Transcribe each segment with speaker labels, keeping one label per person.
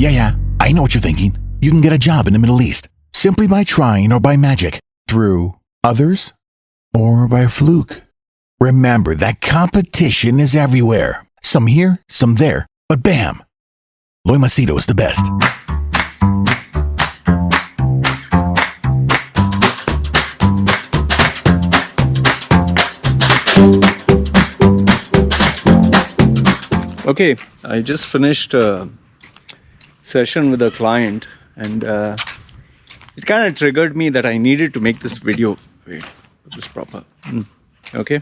Speaker 1: Yeah, I know what you're thinking. You can get a job in the Middle East simply by trying or by magic, through others, or by fluke. Remember that competition is everywhere. Some here, some there, but bam! Loimacito is the best.
Speaker 2: Okay, I just finished a session with a client, and it kind of triggered me that I needed to make this video. Wait, put this proper. Okay.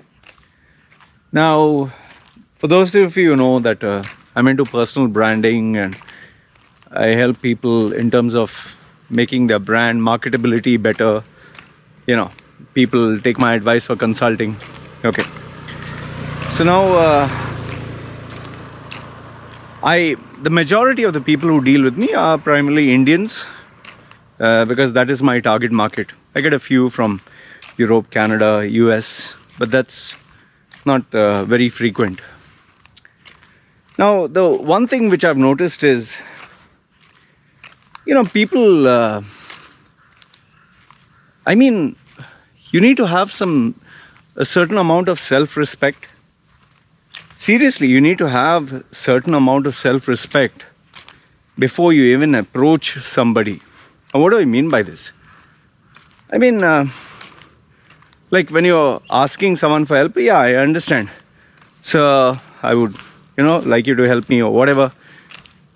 Speaker 2: Now, for those of you who know that I'm into personal branding, and I help people in terms of making their brand marketability better. You know, people take my advice for consulting. Okay. So now, the majority of the people who deal with me are primarily Indians, because that is my target market. I get a few from Europe, Canada, US, but that's not very frequent. Now, the one thing which I've noticed is, people, you need to have a certain amount of self-respect. Seriously, you need to have a certain amount of self-respect before you even approach somebody. And what do I mean by this? Like when you're asking someone for help, yeah, I understand. So I would, like you to help me or whatever.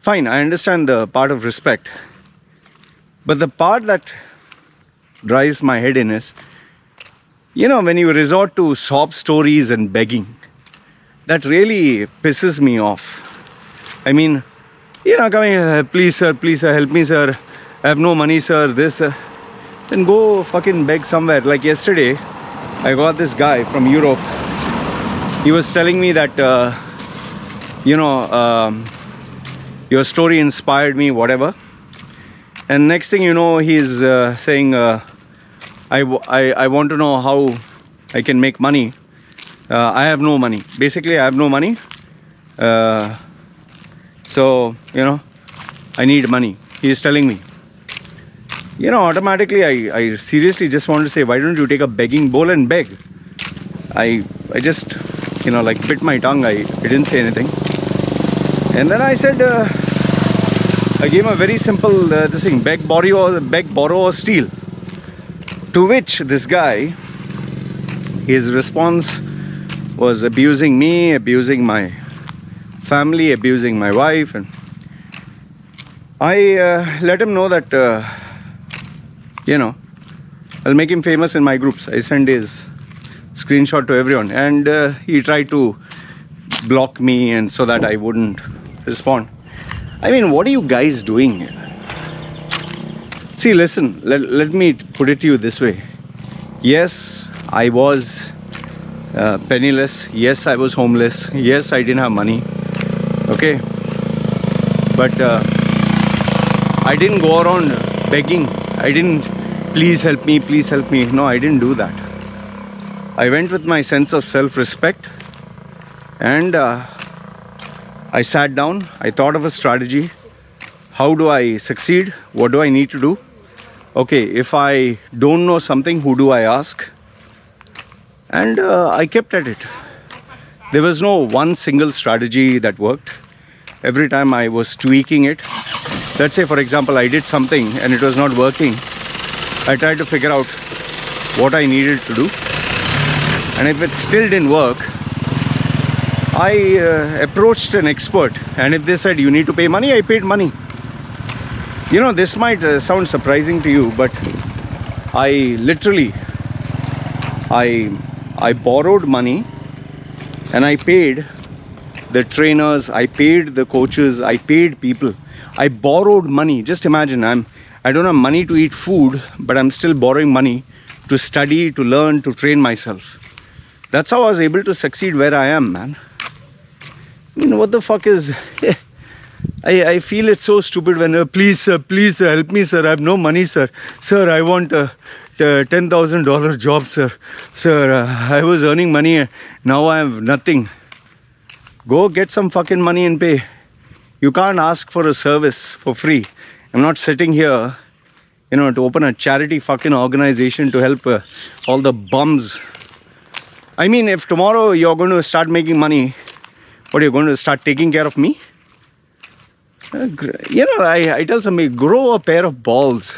Speaker 2: Fine, I understand the part of respect. But the part that drives my head in is, when you resort to sob stories and begging, that really pisses me off. Coming, please sir, help me sir, I have no money sir, this, then go fucking beg somewhere. Like yesterday, I got this guy from Europe. He was telling me that, your story inspired me, whatever. And next thing you know, he's saying, I want to know how I can make money. I have no money. Basically, I have no money. So, I need money. He's telling me. Automatically, I seriously just want to say, why don't you take a begging bowl and beg? I just, bit my tongue. I didn't say anything. And then I said, I gave him a very simple this thing, beg, borrow or steal. To which this guy, his response was abusing me, abusing my family, abusing my wife. And I let him know that, I'll make him famous in my groups. I sent his screenshot to everyone. And he tried to block me and so that I wouldn't respond. What are you guys doing here? See, listen, let me put it to you this way. Yes, I was penniless. Yes, I was homeless. Yes, I didn't have money. Okay. But I didn't go around begging. I didn't, please help me, please help me. No, I didn't do that. I went with my sense of self-respect, and I sat down. I thought of a strategy. How do I succeed? What do I need to do? Okay, if I don't know something, who do I ask? And I kept at it. There was no one single strategy that worked. Every time I was tweaking it. Let's say, for example, I did something and it was not working. I tried to figure out what I needed to do. And if it still didn't work, I approached an expert. And if they said, you need to pay money, I paid money. This might sound surprising to you, but I literally, I borrowed money and I paid the trainers, I paid the coaches, I paid people. I borrowed money. Just imagine, I don't have money to eat food, but I'm still borrowing money to study, to learn, to train myself. That's how I was able to succeed where I am, man. What the fuck is... I feel it's so stupid when, please sir, help me sir, I have no money sir. Sir, I want a $10,000 job sir. Sir, I was earning money, now I have nothing. Go get some fucking money and pay. You can't ask for a service for free. I'm not sitting here, to open a charity fucking organization to help all the bums. I mean, if tomorrow you're going to start making money, what, you're going to start taking care of me? I tell somebody, grow a pair of balls.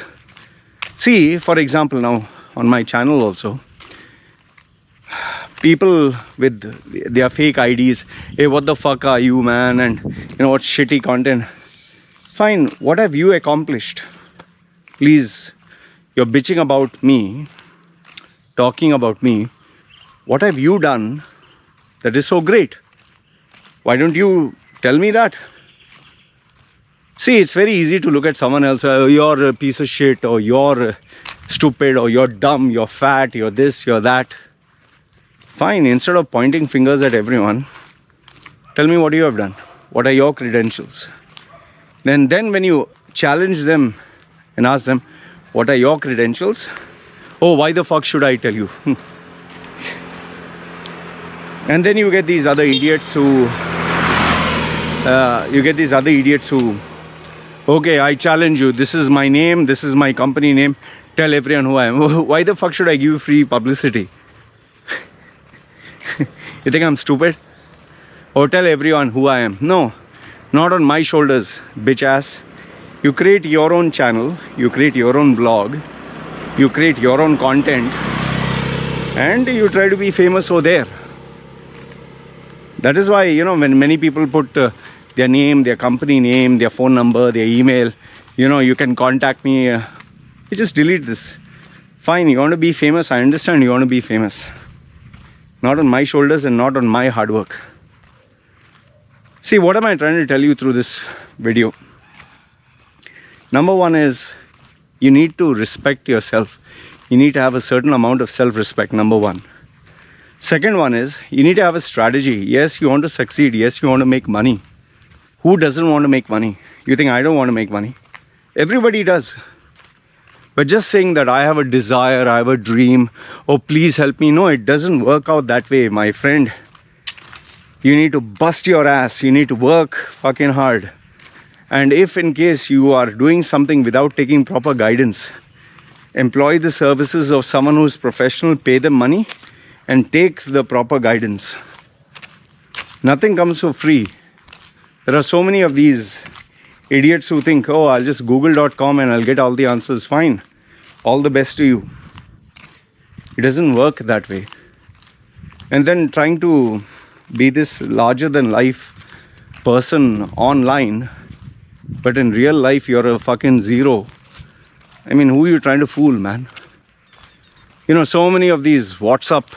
Speaker 2: See, for example, now on my channel also, people with their fake IDs, hey, what the fuck are you, man? And what shitty content. Fine, what have you accomplished? Please, you're bitching about me, talking about me. What have you done that is so great? Why don't you tell me that? See, it's very easy to look at someone else, you're a piece of shit, or you're stupid, or you're dumb, you're fat, you're this, you're that. Fine, instead of pointing fingers at everyone, tell me what you have done. What are your credentials? Then when you challenge them and ask them, what are your credentials? Oh, why the fuck should I tell you? And then you get these other idiots who, okay, I challenge you. This is my name. This is my company name. Tell everyone who I am. Why the fuck should I give you free publicity? You think I'm stupid? Or tell everyone who I am? No, not on my shoulders, bitch ass. You create your own channel. You create your own blog. You create your own content. And you try to be famous over there. That is why, when many people put their name, their company name, their phone number, their email, you can contact me. You just delete this. Fine, you want to be famous. I understand you want to be famous. Not on my shoulders and not on my hard work. See, what am I trying to tell you through this video? Number one is, you need to respect yourself. You need to have a certain amount of self-respect, number one. Second one is, you need to have a strategy. Yes, you want to succeed. Yes, you want to make money. Who doesn't want to make money? You think I don't want to make money? Everybody does. But just saying that I have a desire, I have a dream, oh please help me. No, it doesn't work out that way, my friend. You need to bust your ass. You need to work fucking hard. And if in case you are doing something without taking proper guidance, employ the services of someone who's professional, pay them money, and take the proper guidance. Nothing comes for free. There are so many of these idiots who think, oh, I'll just google.com and I'll get all the answers. Fine. All the best to you. It doesn't work that way. And then trying to be this larger than life person online, but in real life you're a fucking zero. I mean, who are you trying to fool, man? So many of these WhatsApp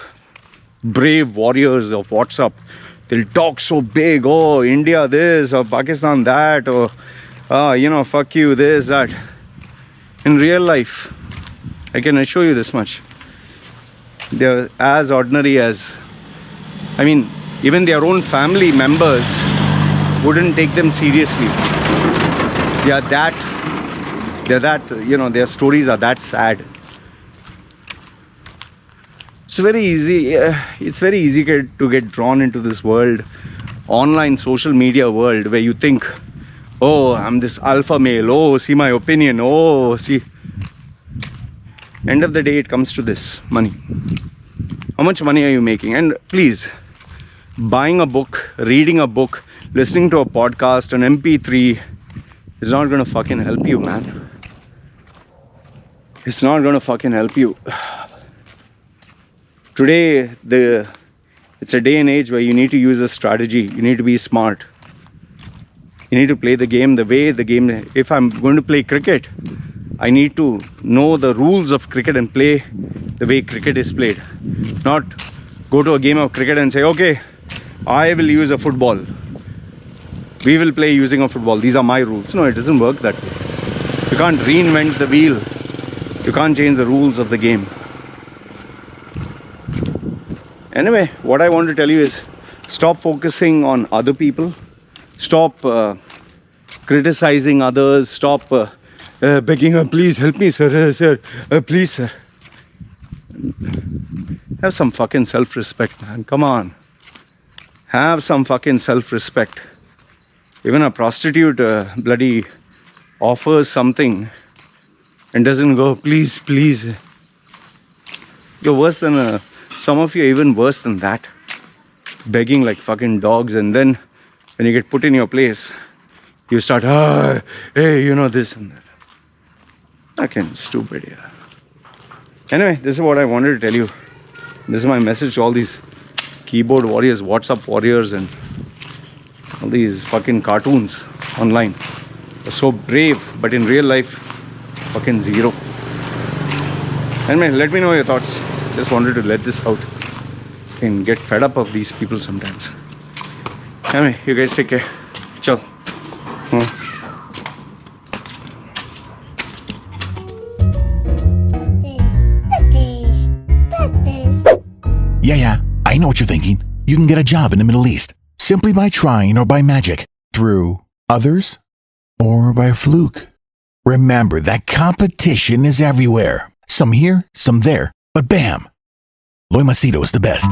Speaker 2: brave warriors of WhatsApp, they'll talk so big, oh, India this, or Pakistan that, or, fuck you, this, that. In real life, I can assure you this much. They're as ordinary as, even their own family members wouldn't take them seriously. Their stories are that sad. It's very easy to get drawn into this world, online social media world, where you think, oh, I'm this alpha male, oh, see my opinion, oh, see. End of the day, it comes to this, money. How much money are you making? And please, buying a book, reading a book, listening to a podcast, an MP3 is not going to fucking help you, man. It's not going to fucking help you. Today, it's a day and age where you need to use a strategy. You need to be smart. You need to play the game the way the game... If I'm going to play cricket, I need to know the rules of cricket and play the way cricket is played. Not go to a game of cricket and say, okay, I will use a football. We will play using a football. These are my rules. No, it doesn't work that way. You can't reinvent the wheel. You can't change the rules of the game. Anyway, what I want to tell you is, stop focusing on other people. Stop criticizing others. Stop begging, please help me, sir, please, sir. Have some fucking self-respect, man. Come on. Have some fucking self-respect. Even a prostitute bloody offers something and doesn't go, please, please. You're worse than some of you are even worse than that. Begging like fucking dogs, and then when you get put in your place, you start, hey, you know, this and that. Fucking stupid, yeah. Anyway, this is what I wanted to tell you. This is my message to all these keyboard warriors, WhatsApp warriors, and all these fucking cartoons online. They're so brave, but in real life, fucking zero. Anyway, let me know your thoughts. Just wanted to let this out. And get fed up of these people sometimes. Anyway, you guys take care. Ciao.
Speaker 1: Yeah, I know what you're thinking. You can get a job in the Middle East simply by trying or by magic, through others or by fluke. Remember that competition is everywhere. Some here, some there, but bam! Loy Macedo is the best.